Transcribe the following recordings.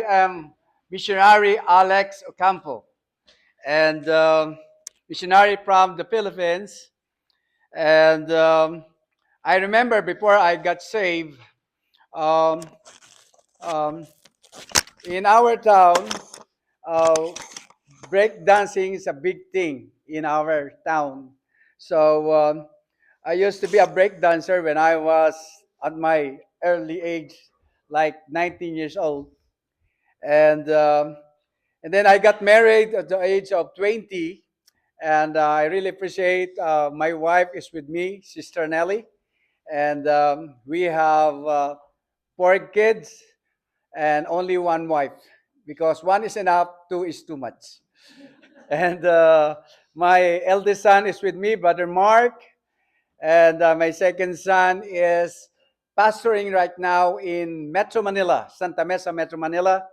am missionary Alex Ocampo, and missionary from the Philippines. And I remember before I got saved, um, um, in our town, uh, break dancing is a big thing in our town. So I used to be a break dancer when I was at my early age, like 19 years old. And um, and then I got married at the age of 20, and I really appreciate my wife is with me, Sister Nellie, and we have 4 kids and only one wife because one is enough, two is too much. And my eldest son is with me, Brother Mark, and my second son is pastoring right now in Metro Manila, Santa Mesa, Metro Manila.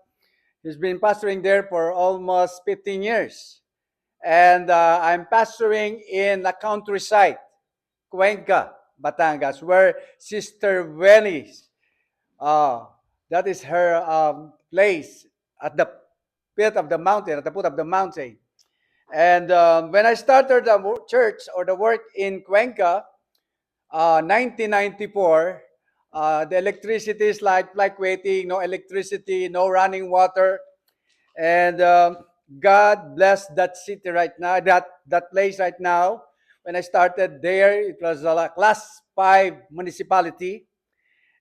He's been pastoring there for almost 15 years. And I'm pastoring in the countryside, Cuenca, Batangas, where Sister Wenny, uh, that is her place at the pit of the mountain, at the foot of the mountain. And when I started the church or the work in Cuenca, 1994, the electricity is like waiting, no electricity, no running water. And God bless that city right now, that place right now. When I started there, it was a class 5 municipality.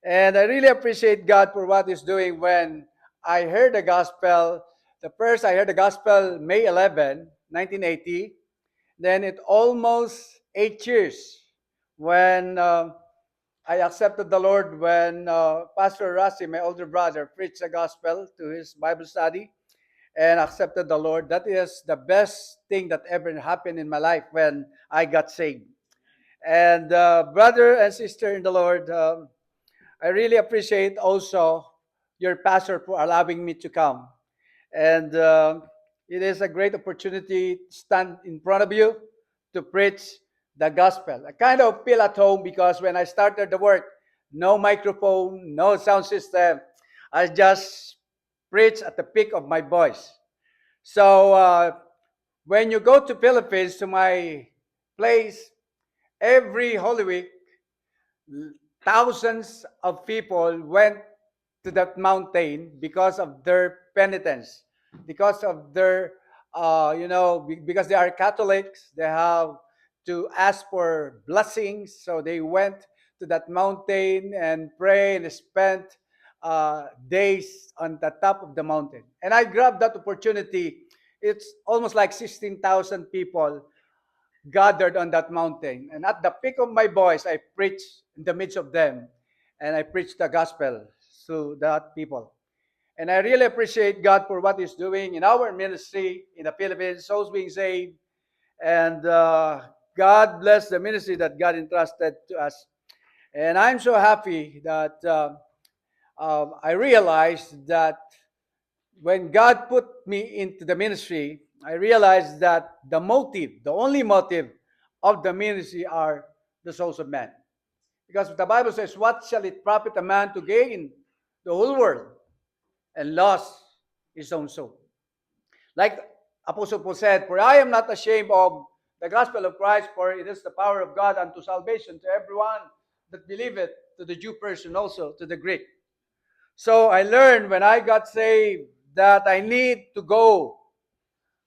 And I really appreciate God for what He's doing. When I heard the gospel, the first I heard the gospel May 11, 1980, then it almost 8 years when I accepted the Lord when Pastor Rossi, my older brother, preached the gospel to his Bible study and accepted the Lord. That is the best thing that ever happened in my life when I got saved. And brother and sister in the Lord, I really appreciate also your pastor for allowing me to come. And it is a great opportunity to stand in front of you to preach the gospel. I kind of feel at home because when I started the work, no microphone, no sound system. I just preach at the peak of my voice. So when you go to Philippines, to my place, every Holy Week, thousands of people went to that mountain because of their penitence, because of their, because they are Catholics, they have to ask for blessings. So they went to that mountain and pray and spent days on the top of the mountain. And I grabbed that opportunity. It's almost like 16,000 people gathered on that mountain. And at the peak of my voice, I preached in the midst of them. And I preached the gospel to that people. And I really appreciate God for what He's doing in our ministry in the Philippines, souls being saved. And God bless the ministry that God entrusted to us. And I'm so happy that I realized that when God put me into the ministry, I realized that the motive, the only motive of the ministry are the souls of men. Because the Bible says, what shall it profit a man to gain the whole world and lose his own soul? Like Apostle Paul said, for I am not ashamed of the gospel of Christ, for it is the power of God unto salvation to everyone that believeth, to the Jew person also, to the Greek. So I learned when I got saved that I need to go.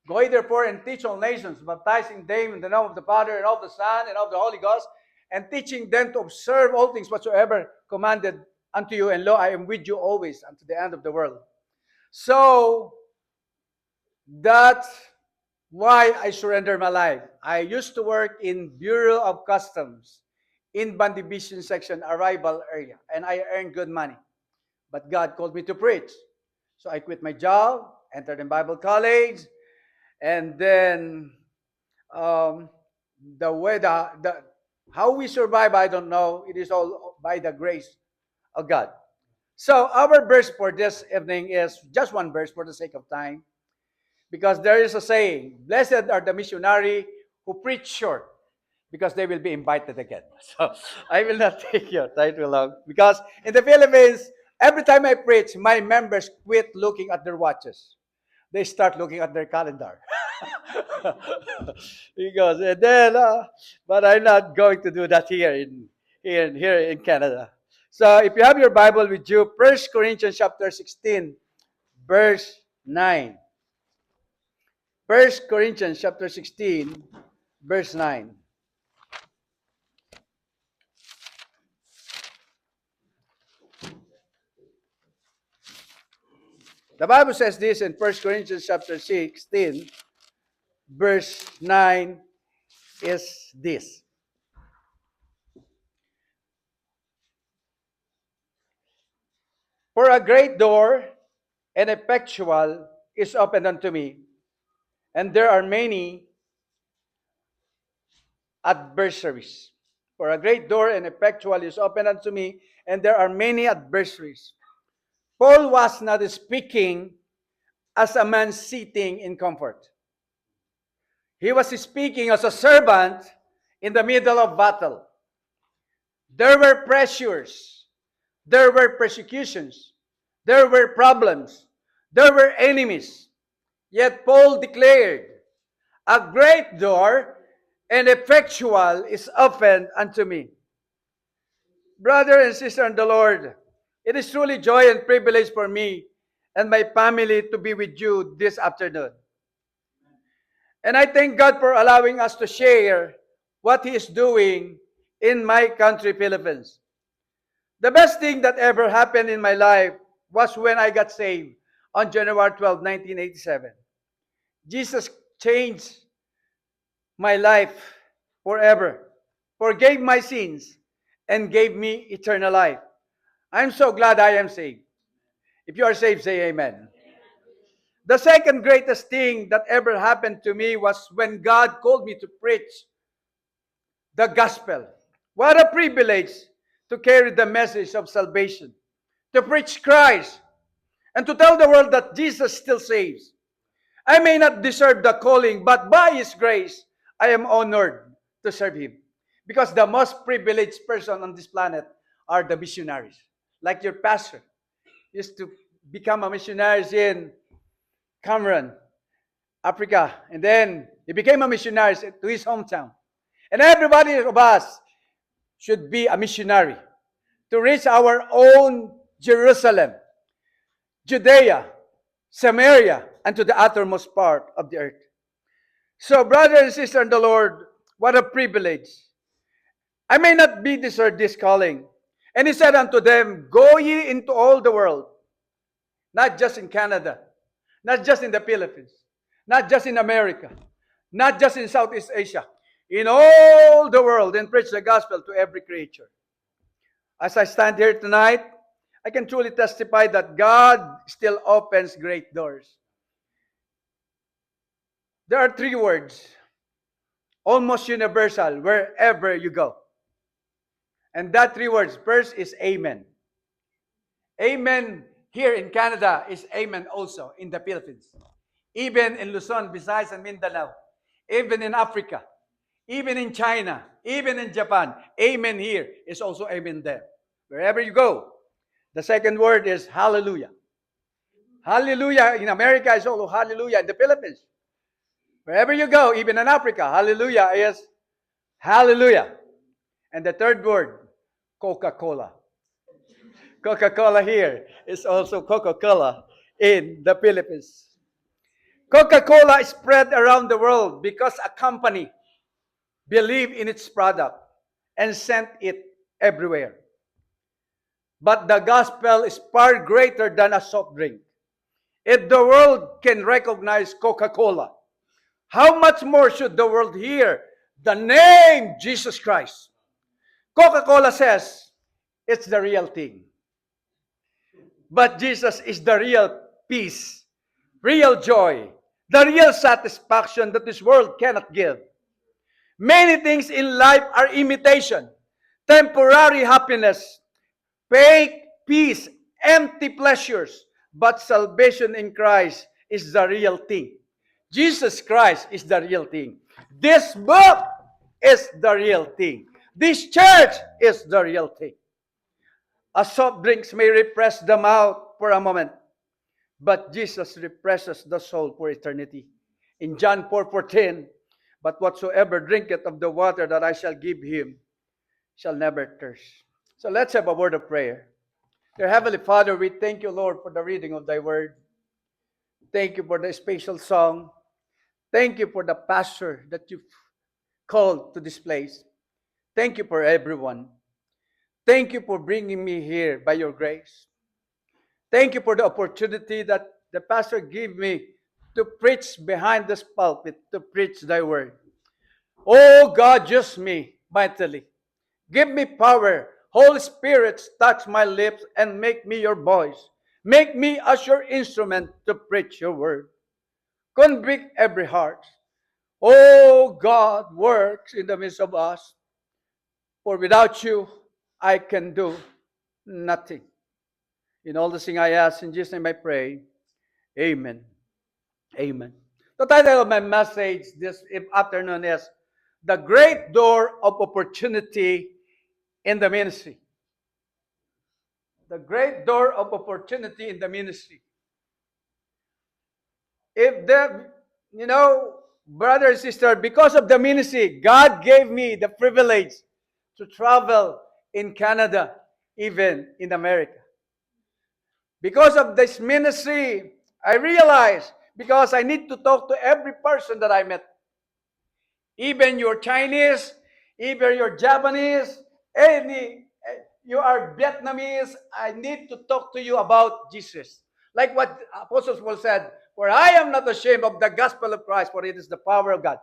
Go ye therefore and teach all nations, baptizing them in the name of the Father and of the Son and of the Holy Ghost, and teaching them to observe all things whatsoever commanded unto you. And lo, I am with you always unto the end of the world. So that's why I surrendered my life. I used to work in Bureau of Customs in Bandivision section, arrival area, and I earned good money. But God called me to preach. So I quit my job, entered in Bible college, and then um, the way the how we survive, I don't know. It is all by the grace of God. So our verse for this evening is just one verse for the sake of time, because there is a saying, "Blessed are the missionary who preach short, because they will be invited again." So I will not take your time too long, because in the Philippines Every time I preach, my members quit looking at their watches. They start looking at their calendar. He goes, and then, but I'm not going to do that here in Canada. So if you have your Bible with you, 1 Corinthians chapter 16, verse 9. 1 Corinthians chapter 16, verse 9. The Bible says this in 1 Corinthians chapter 16, verse 9 is this. For a great door and effectual is opened unto me, and there are many adversaries. For a great door and effectual is opened unto me, and there are many adversaries. Paul was not speaking as a man sitting in comfort. He was speaking as a servant in the middle of battle. There were pressures. There were persecutions. There were problems. There were enemies. Yet Paul declared, a great door and effectual is opened unto me. Brother and sister in the Lord, it is truly joy and privilege for me and my family to be with you this afternoon. And I thank God for allowing us to share what He is doing in my country, Philippines. The best thing that ever happened in my life was when I got saved on January 12, 1987. Jesus changed my life forever, forgave my sins, and gave me eternal life. I'm so glad I am saved. If you are saved, say amen. The second greatest thing that ever happened to me was when God called me to preach the gospel. What a privilege to carry the message of salvation, to preach Christ, and to tell the world that Jesus still saves. I may not deserve the calling, but by His grace, I am honored to serve Him. Because the most privileged person on this planet are the missionaries. Like your pastor used to become a missionary in Cameroon, Africa, and then he became a missionary to his hometown. And everybody of us should be a missionary to reach our own Jerusalem, Judea, Samaria, and to the uttermost part of the earth. So, brother and sister in the Lord, what a privilege. I may not be deserved this calling. And He said unto them, go ye into all the world, not just in Canada, not just in the Philippines, not just in America, not just in Southeast Asia, in all the world, and preach the gospel to every creature. As I stand here tonight, I can truly testify that God still opens great doors. There are three words, almost universal, wherever you go. And that three words, first is amen. Amen here in Canada is amen also in the Philippines. Even in Luzon, Visayas, and Mindanao. Even in Africa. Even in China. Even in Japan. Amen here is also amen there. Wherever you go. The second word is hallelujah. Hallelujah in America is also hallelujah in the Philippines. Wherever you go, even in Africa, hallelujah is hallelujah. And the third word, Coca-Cola. Coca-Cola here is also Coca-Cola in the Philippines. Coca-Cola is spread around the world because a company believed in its product and sent it everywhere. But the gospel is far greater than a soft drink. If the world can recognize Coca-Cola, how much more should the world hear the name Jesus Christ? Coca-Cola says it's the real thing. But Jesus is the real peace, real joy, the real satisfaction that this world cannot give. Many things in life are imitation, temporary happiness, fake peace, empty pleasures. But salvation in Christ is the real thing. Jesus Christ is the real thing. This book is the real thing. This church is the real thing. As soft drinks may refresh the mouth for a moment, but Jesus refreshes the soul for eternity. In John 4:14, but whatsoever drinketh of the water that I shall give him shall never thirst. So let's have a word of prayer. Dear Heavenly Father, we thank you, Lord, for the reading of thy word. Thank you for the special song. Thank you for the pastor that you've called to this place. Thank you for everyone. Thank you for bringing me here by your grace. Thank you for the opportunity that the pastor gave me to preach behind this pulpit, to preach thy word. Oh God, use me mightily. Give me power. Holy Spirit, touch my lips and make me your voice. Make me as your instrument to preach your word. Convict every heart. Oh God, works in the midst of us. For without you, I can do nothing. In all the things I ask, in Jesus' name I pray. Amen. Amen. The title of my message this afternoon is The Great Door of Opportunity in the Ministry. The great door of opportunity in the ministry. If the, brother and sister, because of the ministry, God gave me the privilege to travel in Canada, even in America. Because of this ministry, I realized, because I need to talk to every person that I met, even your Chinese, even your Japanese, you are Vietnamese, I need to talk to you about Jesus. Like what Apostle Paul said, for I am not ashamed of the gospel of Christ, for it is the power of God.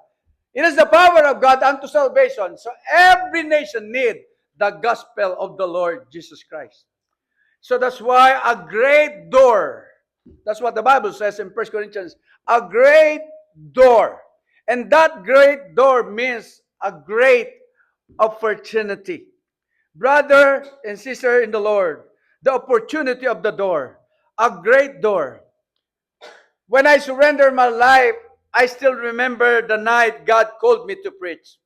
It is the power of God unto salvation. So every nation need the gospel of the Lord Jesus Christ. So that's why a great door, that's what the Bible says in 1 Corinthians, a great door. And that great door means a great opportunity. Brother and sister in the Lord, the opportunity of the door, a great door. When I surrendered my life, I still remember the night God called me to preach.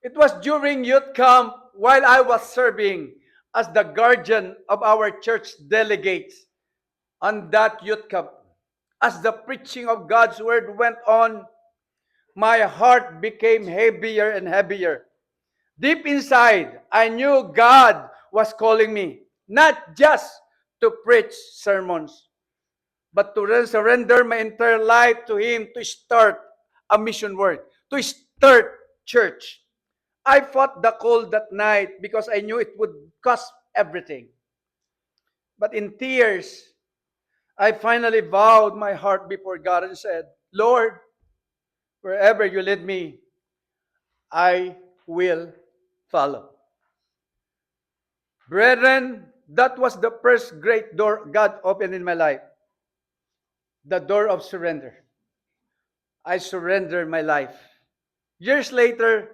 It was during youth camp while I was serving as the guardian of our church delegates on that youth camp. As the preaching of God's word went on, my heart became heavier and heavier. Deep inside, I knew God was calling me, not just to preach sermons, but to surrender my entire life to Him to start a mission work, to start church. I fought the cold that night because I knew it would cost everything. But in tears, I finally bowed my heart before God and said, Lord, wherever you lead me, I will follow. Brethren, that was the first great door God opened in my life. The door of surrender. I surrendered my life. Years later,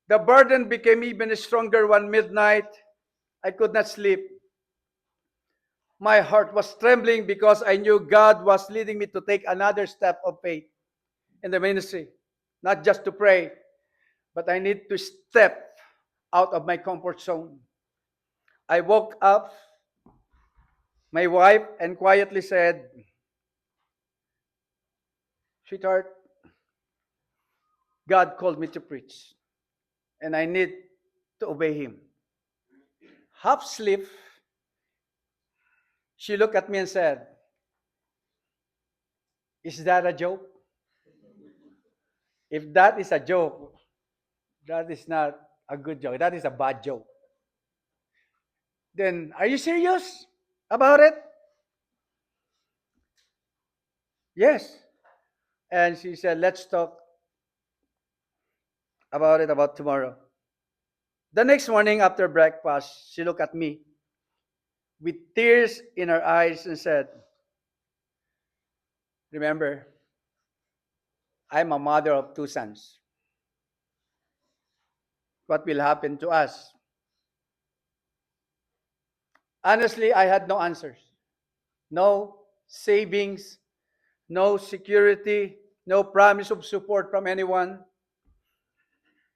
the burden became even stronger one midnight. I could not sleep. My heart was trembling because I knew God was leading me to take another step of faith in the ministry. Not just to pray, but I need to step out of my comfort zone. I woke up, my wife, and quietly said, Sweetheart, God called me to preach, and I need to obey Him. Half asleep, she looked at me and said, Is that a joke? If that is a joke, that is not a good joke. That is a bad joke. Then, are you serious about it? Yes. And she said, let's talk about it about tomorrow. The next morning after breakfast, she looked at me with tears in her eyes and said, Remember, I'm a mother of two sons. What will happen to us? Honestly, I had no answers. No savings, no security, no promise of support from anyone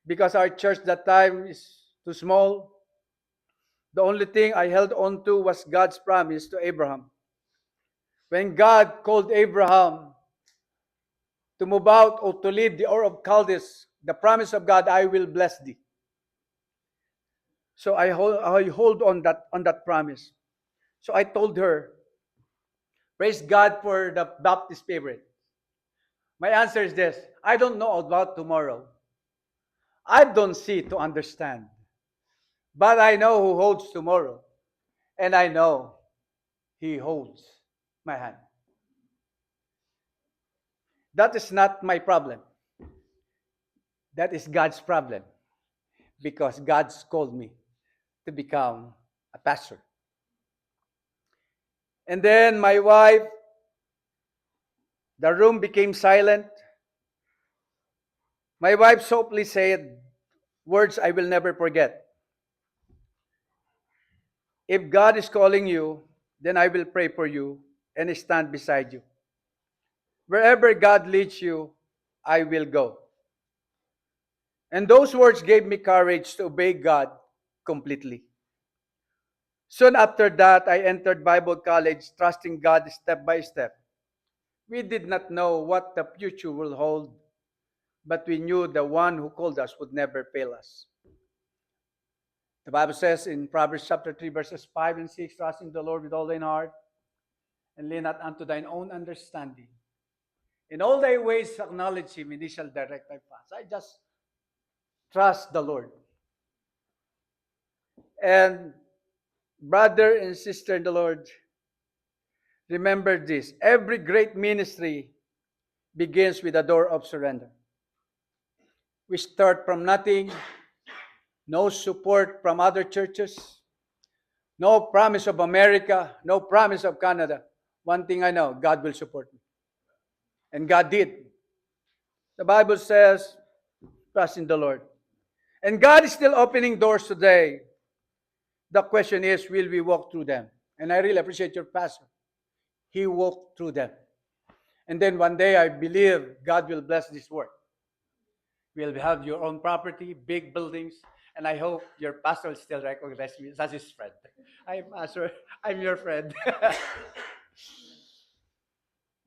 because our church that time is too small. The only thing I held on to was God's promise to Abraham. When God called Abraham to move out or to leave the Ur of Chaldees, the promise of God, I will bless thee. So I hold on that promise. So I told her, praise God for the Baptist favorite. My answer is this: I don't know about tomorrow. I don't see to understand. But I know who holds tomorrow. And I know he holds my hand. That is not my problem. That is God's problem. Because God's called me to become a pastor. And then my wife, the room became silent. My wife softly said words I will never forget. If God is calling you, then I will pray for you and stand beside you. Wherever God leads you, I will go. And those words gave me courage to obey God completely. Soon after that, I entered Bible college, trusting God step by step. We did not know what the future will hold, but we knew the one who called us would never fail us. The Bible says in Proverbs chapter 3, verses 5 and 6, trust in the Lord with all thine heart, and lean not unto thine own understanding. In all thy ways acknowledge him, and he shall direct thy paths. I just trust the Lord. And brother and sister in the Lord, remember this: every great ministry begins with a door of surrender. We start from nothing, no support from other churches, no promise of America, no promise of Canada. One thing I know, God will support me. And God did. The Bible says, trust in the Lord. And God is still opening doors today. The question is, will we walk through them? And I really appreciate your pastor. He walked through them. And then one day, I believe God will bless this work. We'll have your own property, big buildings, and I hope your pastor will still recognize me as his friend. I'm pastor. I'm your friend.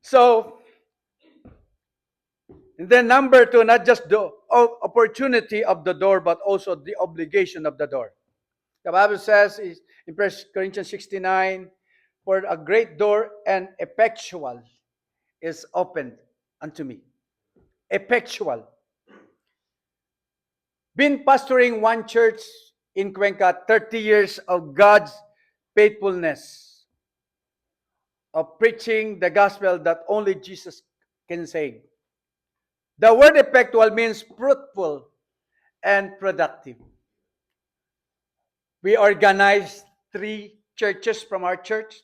So, and then number two, not just the opportunity of the door, but also the obligation of the door. The Bible says in 1 Corinthians 69, for a great door and effectual is opened unto me. Effectual. Been pastoring one church in Cuenca, 30 years of God's faithfulness, of preaching the gospel that only Jesus can save. The word effectual means fruitful and productive. We organized 3 churches from our church.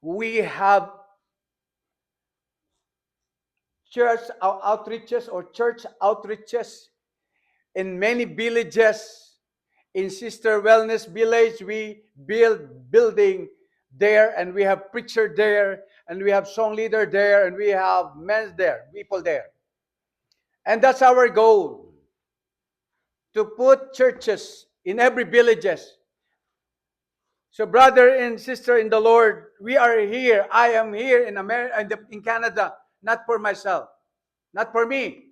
We have church outreaches in many villages. In Sister Wellness Village, we build building there, and we have preacher there, and we have song leader there, and we have men there, people there. And that's our goal, to put churches in every villages. So brother and sister in the Lord, we are here. I am here in America, in Canada, not for myself, not for me,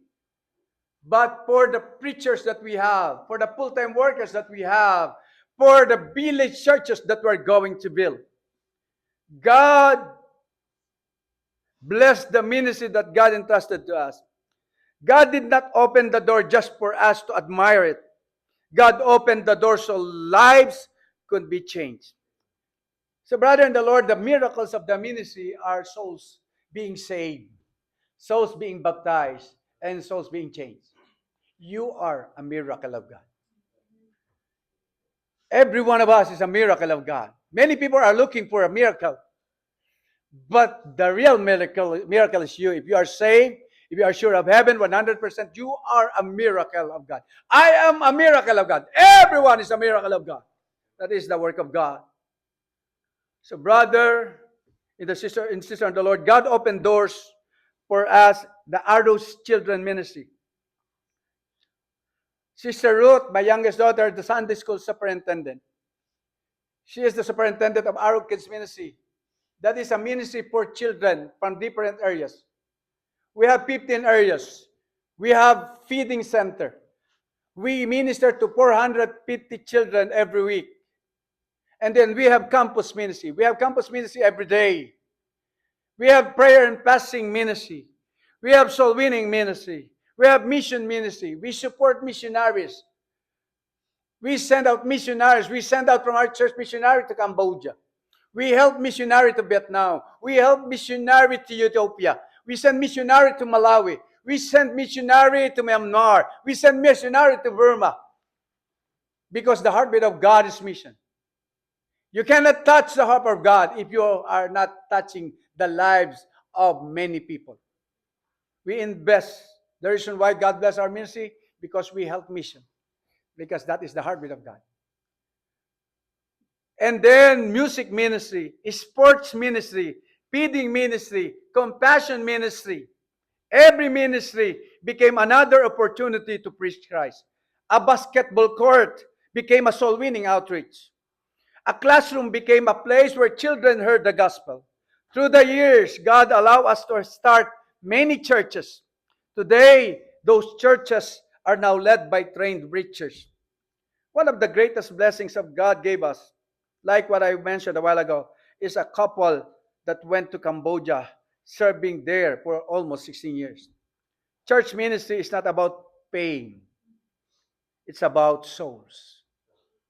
but for the preachers that we have, for the full-time workers that we have, for the village churches that we're going to build. God bless the ministry that God entrusted to us. God did not open the door just for us to admire it. God opened the door so lives could be changed. So, brother in the Lord, the miracles of the ministry are souls being saved, souls being baptized, and souls being changed. You are a miracle of God. Every one of us is a miracle of God. Many people are looking for a miracle. But the real miracle is you. If you are saved, if you are sure of heaven 100%, you are a miracle of God. I am a miracle of God. Everyone is a miracle of God. That is the work of God. So, brother, sister in the Lord, God opened doors for us, the Arrows Children Ministry. Sister Ruth, my youngest daughter, the Sunday school superintendent. She is the superintendent of Arrow Kids Ministry. That is a ministry for children from different areas. We have 15 areas. We have feeding center. We minister to 450 children every week. And then we have campus ministry. We have campus ministry every day. We have prayer and fasting ministry. We have soul winning ministry. We have mission ministry. We support missionaries. We send out missionaries. We send out from our church missionary to Cambodia. We help missionary to Vietnam. We help missionary to Ethiopia. We send missionary to Malawi. We send missionary to Myanmar. We send missionary to Burma. Because the heartbeat of God is mission. You cannot touch the heart of God if you are not touching the lives of many people. We invest. The reason why God bless our ministry, because we help mission. Because that is the heartbeat of God. And then music ministry, sports ministry, feeding ministry, compassion ministry. Every ministry became another opportunity to preach Christ. A basketball court became a soul winning outreach. A classroom became a place where children heard the gospel. Through the years, God allowed us to start many churches. Today, those churches are now led by trained preachers. One of the greatest blessings of God gave us, like what I mentioned a while ago, is a couple that went to Cambodia, serving there for almost 16 years. Church ministry is not about paying. It's about souls.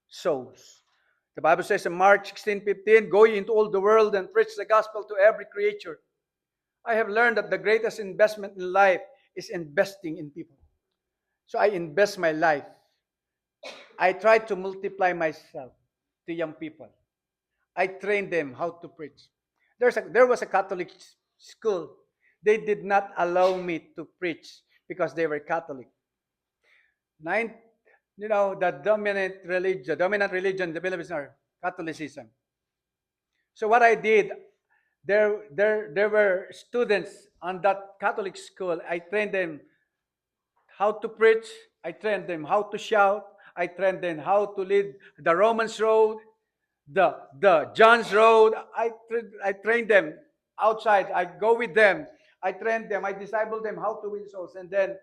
Souls. The Bible says in Mark 16:15, go into all the world and preach the gospel to every creature. I have learned that the greatest investment in life is investing in people. So I invest my life. I try to multiply myself to young people. I train them how to preach. There was a Catholic school. They did not allow me to preach because they were Catholic. Nine, the dominant religion in the Philippines are Catholicism. So what I did, there were students on that Catholic school. I trained them how to preach. I trained them how to shout. I trained them how to lead the Romans road, the John's road. I trained them outside. I go with them. I train them. I disciple them how to win souls, and then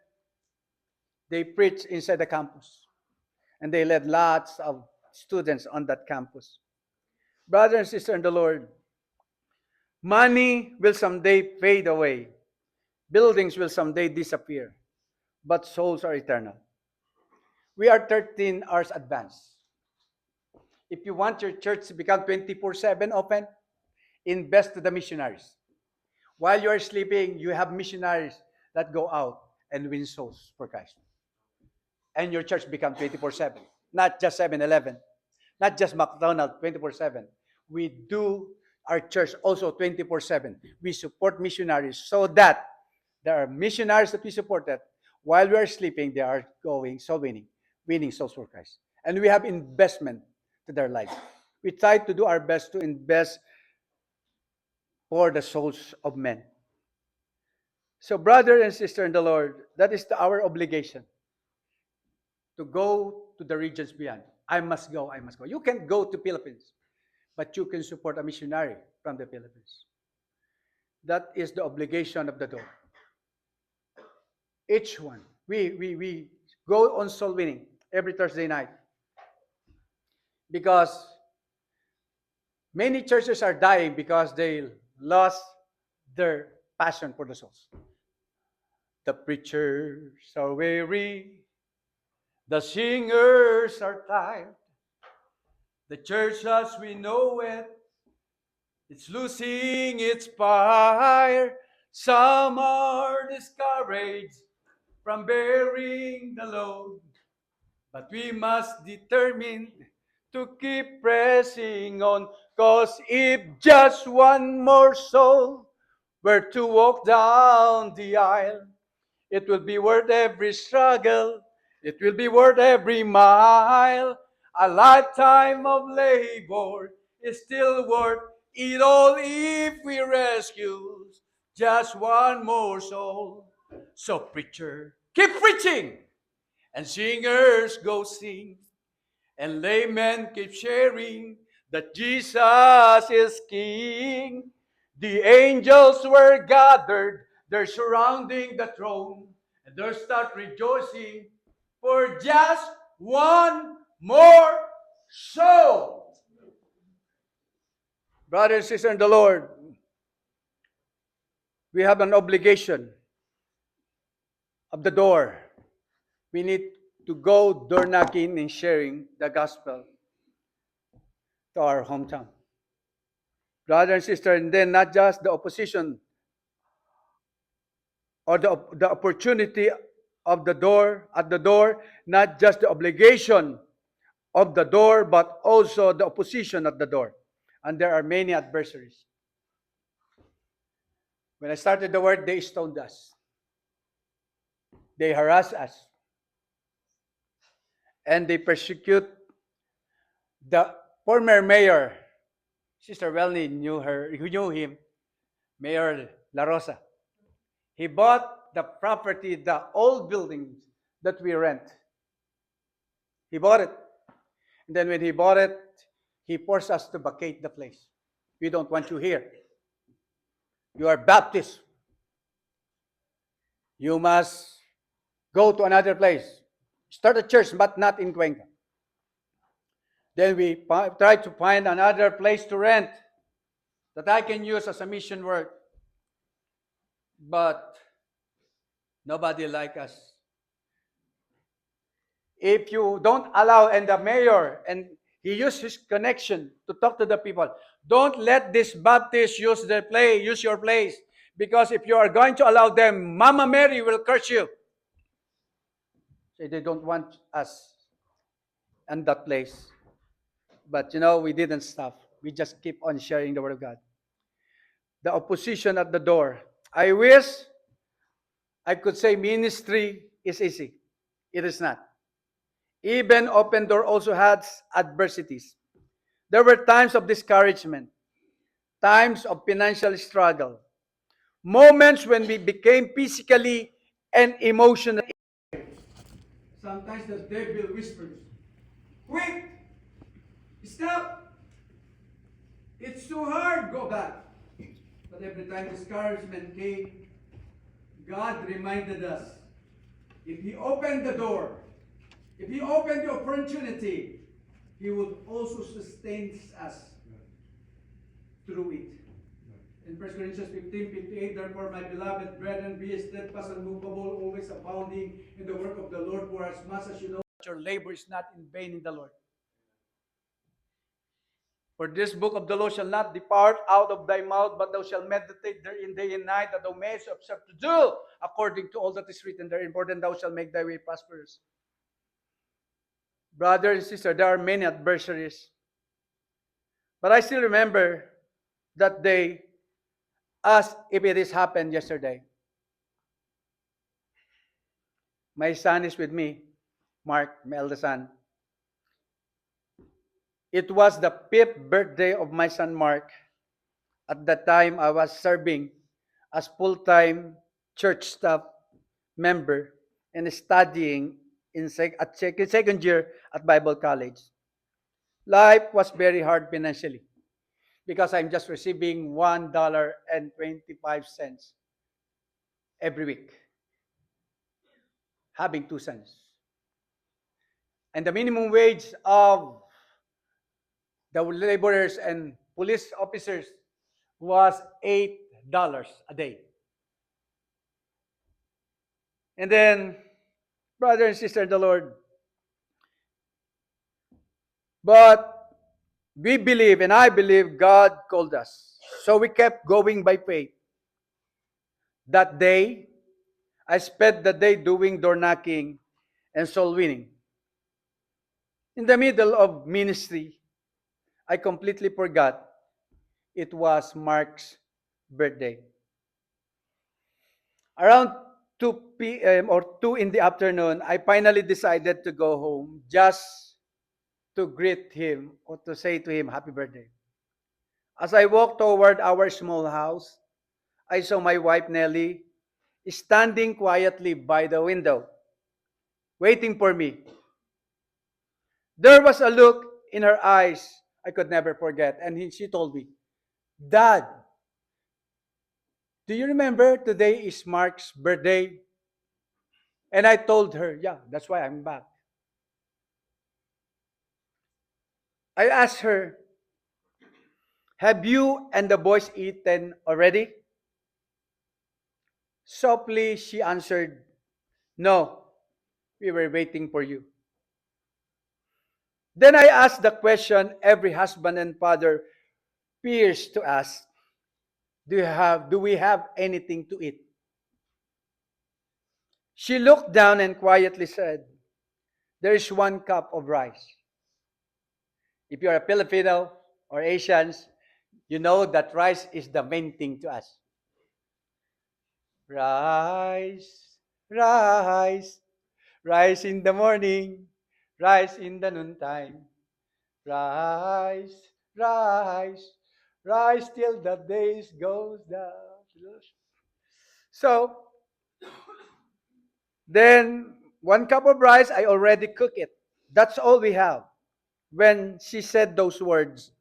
they preach inside the campus, and they led lots of students on that campus. Brothers and sisters in the Lord, money will someday fade away. Buildings will someday disappear, but souls are eternal. We are 13 hours advanced. If you want your church to become 24/7 open, invest to the missionaries. While you are sleeping, you have missionaries that go out and win souls for Christ. And your church become 24/7, not just 7-Eleven, not just McDonald's 24/7. We do our church also 24/7. We support missionaries so that there are missionaries that we supported. While we are sleeping, they are going soul winning souls for Christ. And we have investment to their lives. We try to do our best to invest for the souls of men. So, brother and sister in the Lord, that is our obligation to go to the regions beyond. I must go. I must go. You can't go to Philippines, but you can support a missionary from the Philippines. That is the obligation of the door. Each one. We go on soul winning every Thursday night because many churches are dying because they lost their passion for the souls. The preachers are weary, the singers are tired. The church as we know it, it's losing its fire. Some are discouraged from bearing the load, but we must determine to keep pressing on, cause if just one more soul were to walk down the aisle, it will be worth every struggle, it will be worth every mile. A lifetime of labor is still worth it all if we rescue just one more soul. So preacher, keep preaching, and singers go sing, and laymen keep sharing that Jesus is King. The angels were gathered, they're surrounding the throne, and they start rejoicing for just one more soul. Brothers and sisters in the Lord, we have an obligation of the door. We need to go door knocking and sharing the gospel to our hometown. Brother and sister, and then not just the opposition or the opportunity of the door, at the door, not just the obligation of the door, but also the opposition at the door. And there are many adversaries. When I started the work, they stoned us. They harass us. And they persecute the former mayor. Sister Welny knew him, Mayor La Rosa. He bought the property, the old buildings that we rent. He bought it. And then when he bought it, he forced us to vacate the place. We don't want you here. You are Baptist. You must go to another place. Start a church, but not in Cuenca. Then we tried to find another place to rent that I can use as a mission work. But nobody like us. If you don't allow, and the mayor, and he used his connection to talk to the people, don't let this Baptist use your place. Because if you are going to allow them, Mama Mary will curse you. So they don't want us in that place. But we didn't stop. We just keep on sharing the word of God. The opposition at the door. I wish I could say ministry is easy. It is not. Even Open Door also had adversities. There were times of discouragement, times of financial struggle, moments when we became physically and emotionally. Sometimes the devil whispers, "Quick! Stop! It's too hard, go back." But every time discouragement came, God reminded us, if He opened the door, if He opened the opportunity, He would also sustain us through it. In 1 Corinthians 15:58, therefore, my beloved brethren, be steadfast and unmovable, always abounding in the work of the Lord, for as much as you know that your labor is not in vain in the Lord. For this book of the law shall not depart out of thy mouth, but thou shalt meditate therein day and night, that thou mayest observe to do according to all that is written therein, for then thou shalt make thy way prosperous. Brother and sister, there are many adversaries. But I still remember that day as if it has happened yesterday. My son is with me, Mark, my eldest son. It was the 5th birthday of my son Mark. At that time, I was serving as full-time church staff member and studying in second year at Bible College. Life was very hard financially because I'm just receiving $1.25 every week, having 2 sons. And the minimum wage of the laborers and police officers was $8 a day. And then, brother and sister in the Lord, but we believe, and I believe, God called us. So we kept going by faith. That day, I spent the day doing door knocking and soul winning. In the middle of ministry, I completely forgot it was Mark's birthday. Around 2 p.m. or 2 in the afternoon, I finally decided to go home just to greet him or to say to him, happy birthday. As I walked toward our small house, I saw my wife Nellie standing quietly by the window, waiting for me. There was a look in her eyes I could never forget. And she told me, Dad, do you remember today is Mark's birthday? And I told her, yeah, that's why I'm back. I asked her, have you and the boys eaten already? Softly, she answered, no, we were waiting for you. Then I asked the question every husband and father fears to ask. Do we have anything to eat? She looked down and quietly said, there is 1 cup of rice. If you're a Filipino or Asians, you know that rice is the main thing to us. Rice, rice, rice in the morning, rice in the noontime. Rice, rice, rice till the days goes down. So, then 1 cup of rice, I already cook it. That's all we have. When she said those words,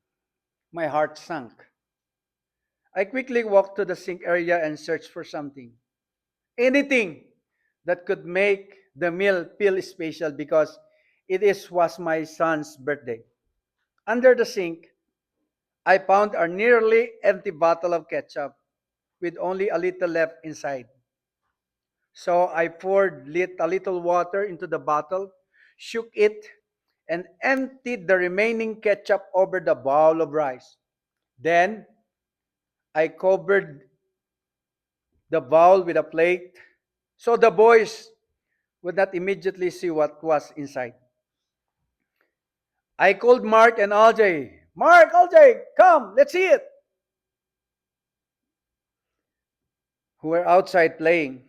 my heart sank. I quickly walked to the sink area and searched for something. Anything that could make the meal feel special because was my son's birthday. Under the sink, I found a nearly empty bottle of ketchup with only a little left inside. So I poured a little water into the bottle, shook it, and emptied the remaining ketchup over the bowl of rice. Then I covered the bowl with a plate so the boys would not immediately see what was inside. I called Mark and Aljay. Mark, Aljay, come, let's see it. Who were outside playing.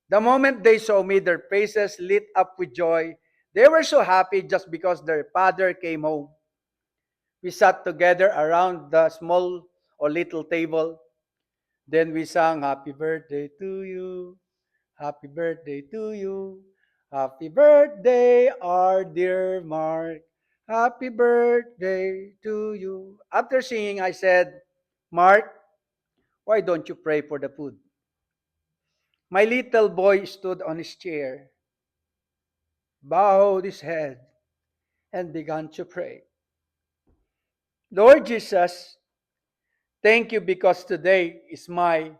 The moment they saw me, their faces lit up with joy. They were so happy just because their father came home. We sat together around the small or little table. Then we sang, Happy birthday to you. Happy birthday to you. Happy birthday, our dear Mark. Happy birthday to you. After singing, I said, Mark, why don't you pray for the food? My little boy stood on his chair, bowed his head, and began to pray. Lord Jesus, thank you because today is my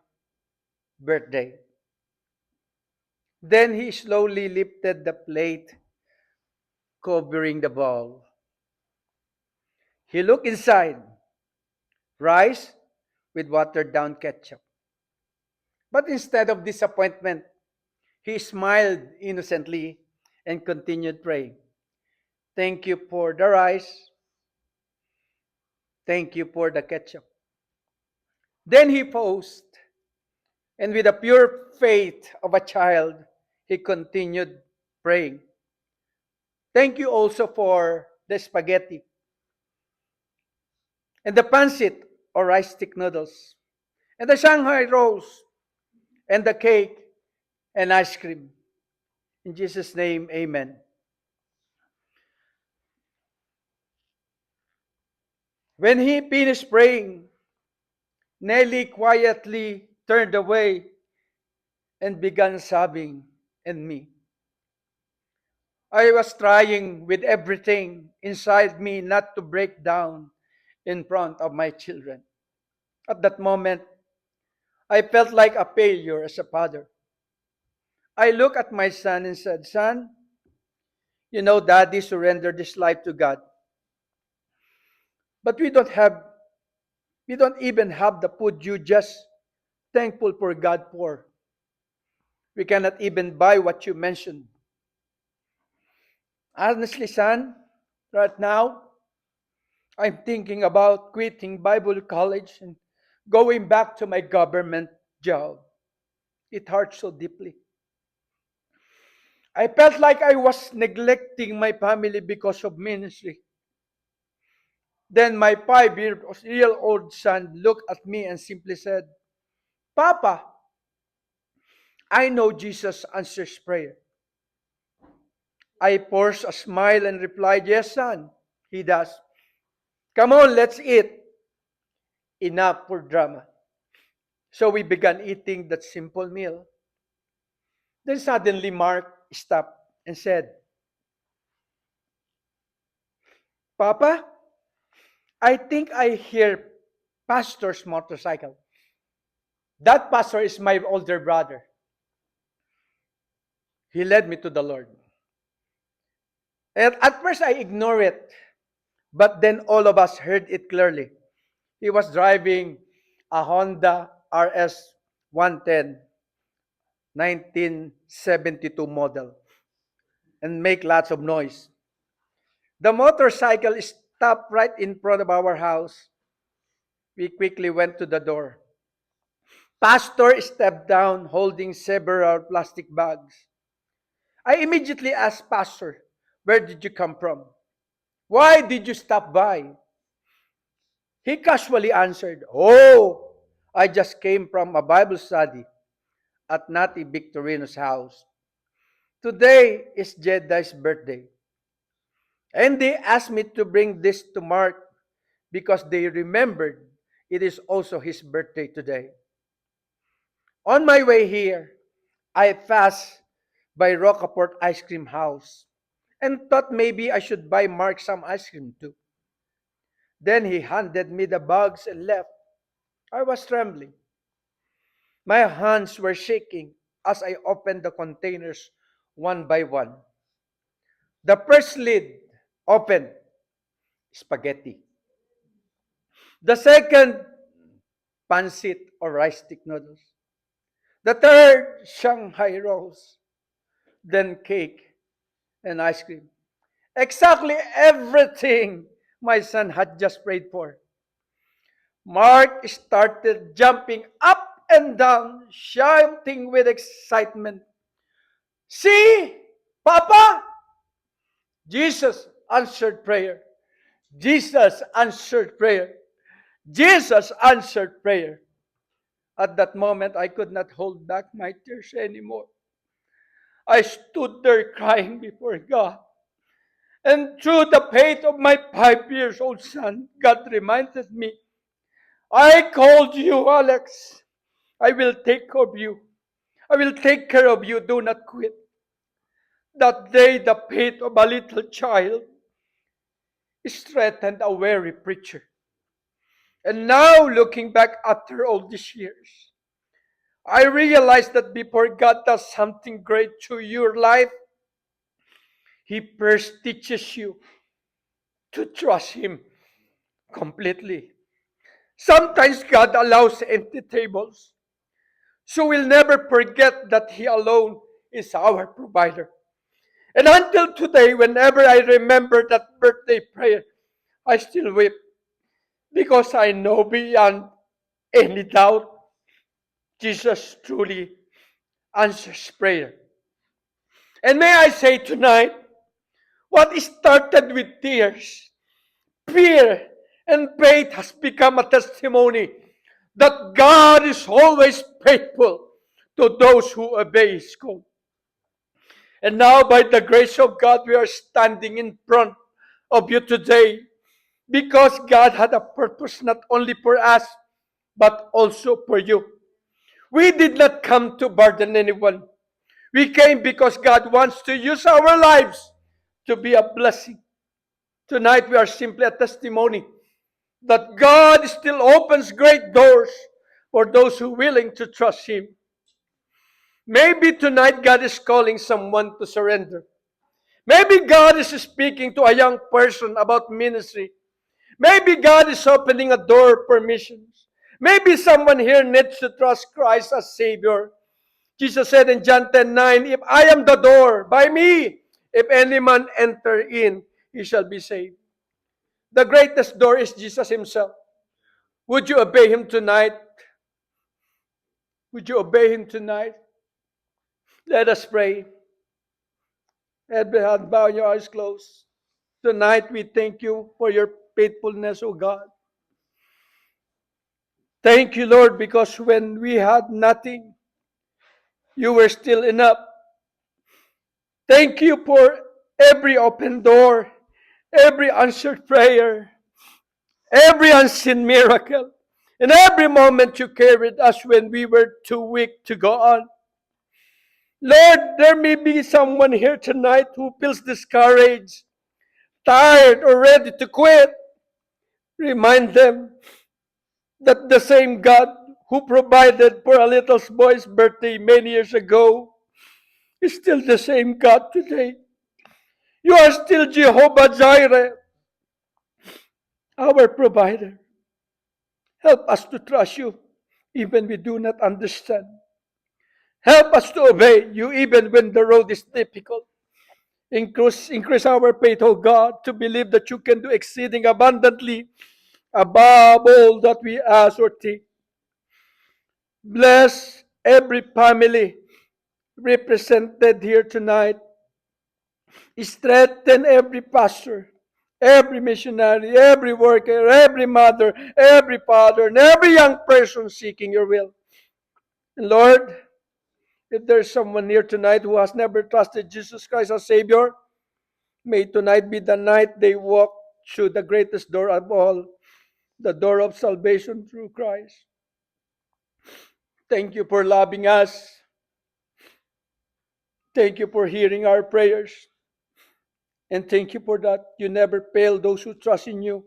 birthday. Then he slowly lifted the plate covering the bowl. He looked inside, rice with watered down ketchup. But instead of disappointment, he smiled innocently and continued praying. Thank you for the rice. Thank you for the ketchup. Then he paused, and with the pure faith of a child, he continued praying. Thank you also for the spaghetti and the pancit or rice stick noodles and the Shanghai rolls and the cake and ice cream. In Jesus' name, amen. When he finished praying, Nelly quietly turned away and began sobbing, and me. I was trying with everything inside me not to break down in front of my children. At that moment, I felt like a failure as a father. I looked at my son and said, Son, you know, Daddy surrendered his life to God. But we don't even have the food you just thankful for God for. We cannot even buy what you mentioned. Honestly, son, right now, I'm thinking about quitting Bible college and going back to my government job. It hurts so deeply. I felt like I was neglecting my family because of ministry. Then my 5-year-old son looked at me and simply said, Papa, I know Jesus answers prayer. I forced a smile and replied, Yes, son, he does. Come on, let's eat. Enough for drama. So we began eating that simple meal. Then suddenly Mark stopped and said, Papa, I think I hear pastor's motorcycle. That pastor is my older brother. He led me to the Lord. And at first I ignored it, but then all of us heard it clearly. He was driving a Honda RS 110 1972 model and make lots of noise. The motorcycle stopped right in front of our house. We quickly went to the door. Pastor stepped down holding several plastic bags. I immediately asked Pastor, where did you come from? Why did you stop by? He casually answered, Oh, I just came from a Bible study at Nati Victorino's house. Today is Jedi's birthday. And they asked me to bring this to Mark because they remembered it is also his birthday today. On my way here, I passed by Rocaport Ice Cream House and thought maybe I should buy Mark some ice cream too. Then he handed me the bags and left. I was trembling. My hands were shaking as I opened the containers one by one. The first lid opened, spaghetti. The second, pancit or rice stick noodles. The third, Shanghai rolls. Then cake and ice cream. Exactly everything my son had just prayed for. Mark started jumping up and down, shouting with excitement. See, Papa, Jesus answered prayer. Jesus answered prayer. Jesus answered prayer. At that moment, I could not hold back my tears anymore. I stood there crying before God. And through the faith of my 5 years old son, God reminded me, I called you, Alex. I will take care of you. I will take care of you. Do not quit. That day, the faith of a little child strengthened a weary preacher. And now, looking back after all these years, I realize that before God does something great to your life, He first teaches you to trust Him completely. Sometimes God allows empty tables, so we'll never forget that He alone is our provider. And until today, whenever I remember that birthday prayer, I still weep because I know beyond any doubt Jesus truly answers prayer. And may I say tonight, what started with tears, fear, and faith has become a testimony that God is always faithful to those who obey His call. And now, by the grace of God, we are standing in front of you today because God had a purpose not only for us, but also for you. We did not come to burden anyone. We came because God wants to use our lives to be a blessing. Tonight, we are simply a testimony that God still opens great doors for those who are willing to trust Him. Maybe tonight God is calling someone to surrender. Maybe God is speaking to a young person about ministry. Maybe God is opening a door for missions. Maybe someone here needs to trust Christ as Savior. Jesus said in John 10:9, If I am the door, by me, if any man enter in, he shall be saved. The greatest door is Jesus Himself. Would you obey Him tonight? Would you obey Him tonight? Let us pray. Head bowed, bow your eyes closed. Tonight we thank you for your faithfulness, O God. Thank you, Lord, because when we had nothing, you were still enough. Thank you for every open door, every answered prayer. every unseen miracle, in every moment you carried us when we were too weak to go on. Lord, there may be someone here tonight who feels discouraged, tired, or ready to quit. Remind them that the same God who provided for a little boy's birthday many years ago is still the same God today. You are still Jehovah Jireh, our provider. Help us to trust you even we do not understand. Help us to obey you even when the road is difficult. Increase our faith, O God, to believe that you can do exceeding abundantly above all that we ask or think. Bless every family represented here tonight. Strengthen every pastor, every missionary, every worker, every mother, every father, and every young person seeking your will. And Lord, if there's someone here tonight who has never trusted Jesus Christ as Savior, may tonight be the night they walk through the greatest door of all, the door of salvation through Christ. Thank you for loving us. Thank you for hearing our prayers. And thank you for that you never fail those who trust in you.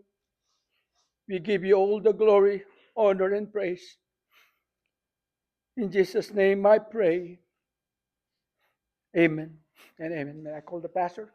We give you all the glory, honor, and praise. In Jesus' name I pray. Amen and amen. May I call the pastor?